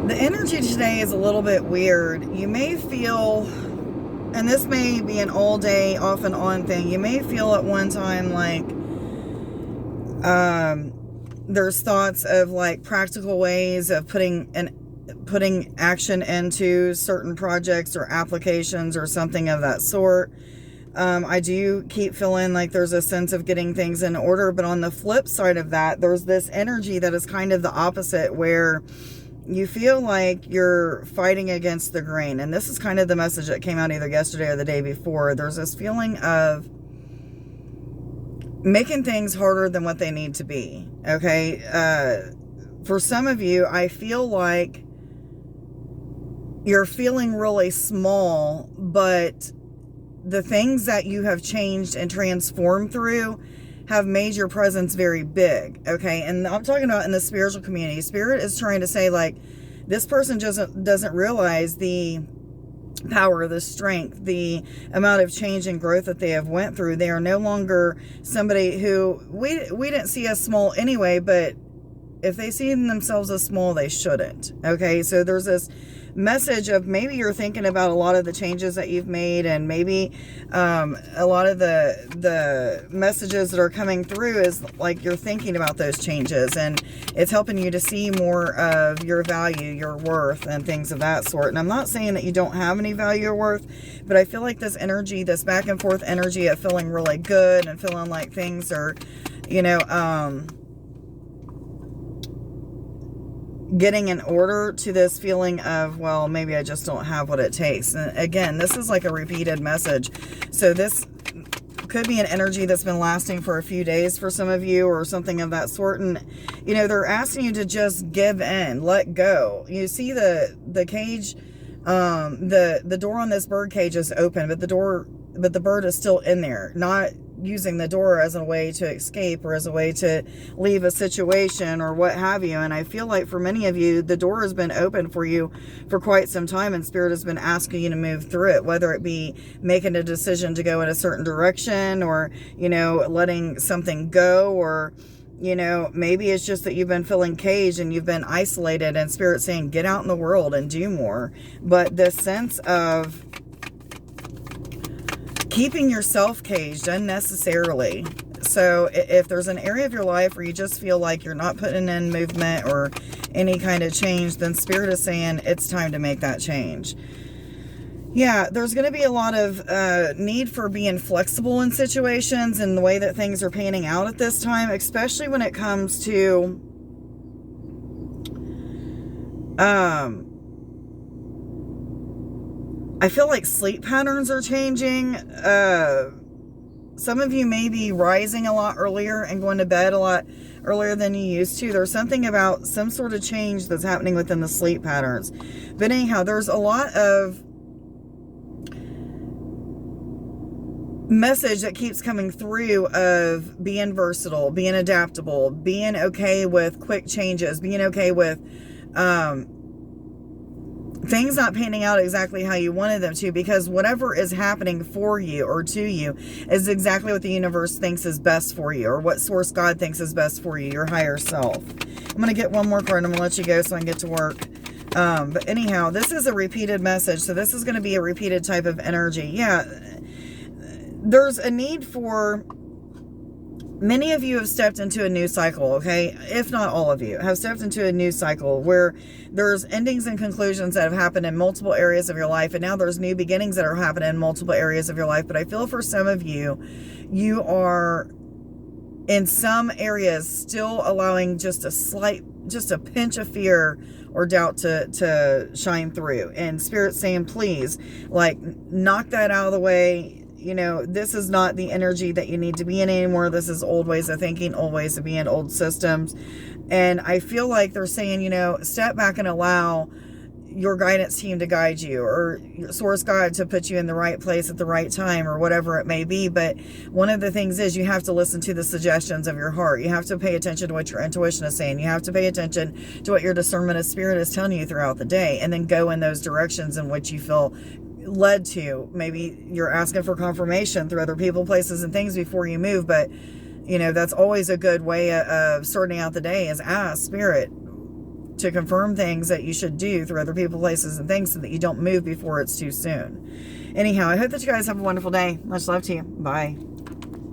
The energy today is a little bit weird. You may feel, and this may be an all day off and on thing, you may feel at one time like there's thoughts of like practical ways of putting action into certain projects or applications or something of that sort. I do keep feeling like there's a sense of getting things in order, but on the flip side of that, there's this energy that is kind of the opposite, where you feel like you're fighting against the grain. And this is kind of the message that came out either yesterday or the day before. There's this feeling of making things harder than what they need to be. Okay. For some of you, I feel like you're feeling really small, but the things that you have changed and transformed through have made your presence very big. Okay. And I'm talking about in the spiritual community. Spirit is trying to say, like, this person doesn't realize the power, the strength, the amount of change and growth that they have went through. They are no longer somebody who we didn't see as small anyway, but if they see themselves as small, they shouldn't. Okay. So there's this message of maybe you're thinking about a lot of the changes that you've made, and maybe a lot of the messages that are coming through is like you're thinking about those changes, and it's helping you to see more of your value, your worth, and things of that sort. And I'm not saying that you don't have any value or worth, but I feel like this energy, this back and forth energy of feeling really good and feeling like things are, getting in order, to this feeling of, well, maybe I just don't have what it takes. And again, this is like a repeated message. So this could be an energy that's been lasting for a few days for some of you, or something of that sort. And, they're asking you to just give in, let go. You see the cage, the door on this bird cage is open, but the bird is still in there, not using the door as a way to escape or as a way to leave a situation or what have you. And I feel like for many of you, the door has been open for you for quite some time, and Spirit has been asking you to move through it, whether it be making a decision to go in a certain direction, or, letting something go, or, maybe it's just that you've been feeling caged and you've been isolated, and Spirit saying, get out in the world and do more. But this sense of keeping yourself caged unnecessarily. So if there's an area of your life where you just feel like you're not putting in movement or any kind of change, then Spirit is saying it's time to make that change. Yeah, there's going to be a lot of need for being flexible in situations and the way that things are panning out at this time, especially when it comes to I feel like sleep patterns are changing. Some of you may be rising a lot earlier and going to bed a lot earlier than you used to. There's something about some sort of change that's happening within the sleep patterns. But anyhow, there's a lot of message that keeps coming through of being versatile, being adaptable, being okay with quick changes, being okay with things not panning out exactly how you wanted them to, because whatever is happening for you or to you is exactly what the universe thinks is best for you, or what Source God thinks is best for you, your higher self. I'm going to get one more card and I'm going to let you go so I can get to work. But anyhow, this is a repeated message. So this is going to be a repeated type of energy. Yeah, there's a need for... Many of you have stepped into a new cycle, okay? If not all of you have stepped into a new cycle where there's endings and conclusions that have happened in multiple areas of your life, and now there's new beginnings that are happening in multiple areas of your life. But I feel for some of you, you are in some areas still allowing just a pinch of fear or doubt to shine through. And Spirit's saying, please, like, knock that out of the way. This is not the energy that you need to be in anymore. This is old ways of thinking, old ways of being, old systems. And I feel like they're saying, step back and allow your guidance team to guide you, or your Source God to put you in the right place at the right time, or whatever it may be. But one of the things is you have to listen to the suggestions of your heart. You have to pay attention to what your intuition is saying. You have to pay attention to what your discernment of Spirit is telling you throughout the day, and then go in those directions in which you feel led to. Maybe you're asking for confirmation through other people, places, and things before you move, but that's always a good way of starting out the day, is ask Spirit to confirm things that you should do through other people, places, and things so that you don't move before it's too soon. Anyhow, I hope that you guys have a wonderful day. Much love to you. Bye.